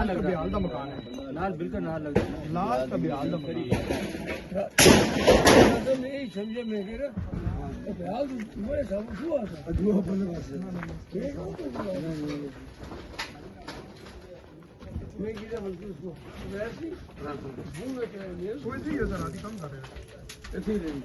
लाल कब्याल दा मकान है, नाल बिल्कुल नाल लग लाल कब्याल दा मकान नहीं समझे मेरे ना ख्याल मेरे सब हुआ था अधूरा बने बस मैं किधर बोलती उसको वैसे भूल गए कोई नहीं है जरा कम कर रहे हैं ऐसे नहीं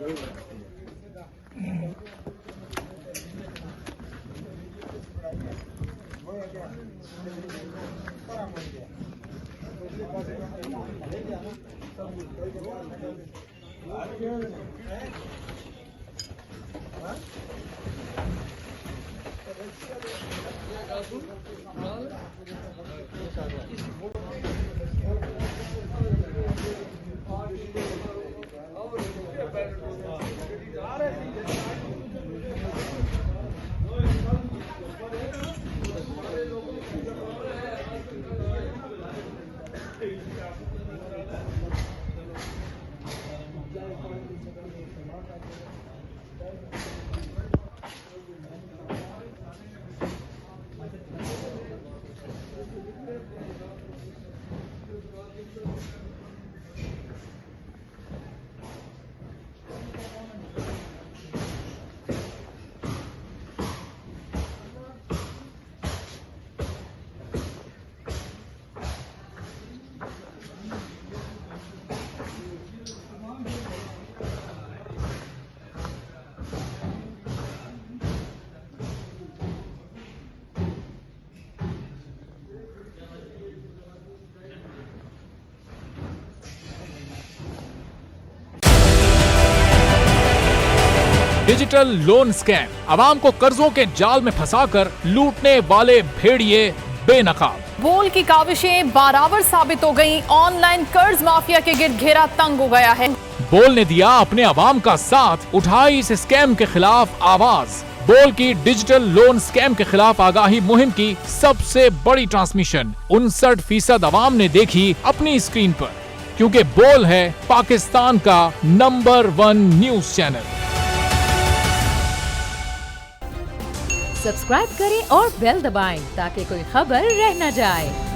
डिजिटल लोन स्कैम, आवाम को कर्जों के जाल में फंसाकर लूटने वाले भेड़िए बेनकाब। बोल की काविशें बराबर साबित हो गईं। ऑनलाइन कर्ज माफिया के गिर्द घेरा तंग हो गया है। बोल ने दिया अपने आवाम का साथ, उठाई इस स्कैम के खिलाफ आवाज। बोल की डिजिटल लोन स्कैम के खिलाफ आगाही मुहिम की सबसे बड़ी ट्रांसमिशन 59% आवाम ने देखी अपनी स्क्रीन पर, क्योंकि बोल है पाकिस्तान का नंबर 1 न्यूज चैनल। सब्सक्राइब करें और बेल दबाएं ताकि कोई खबर रह न जाए।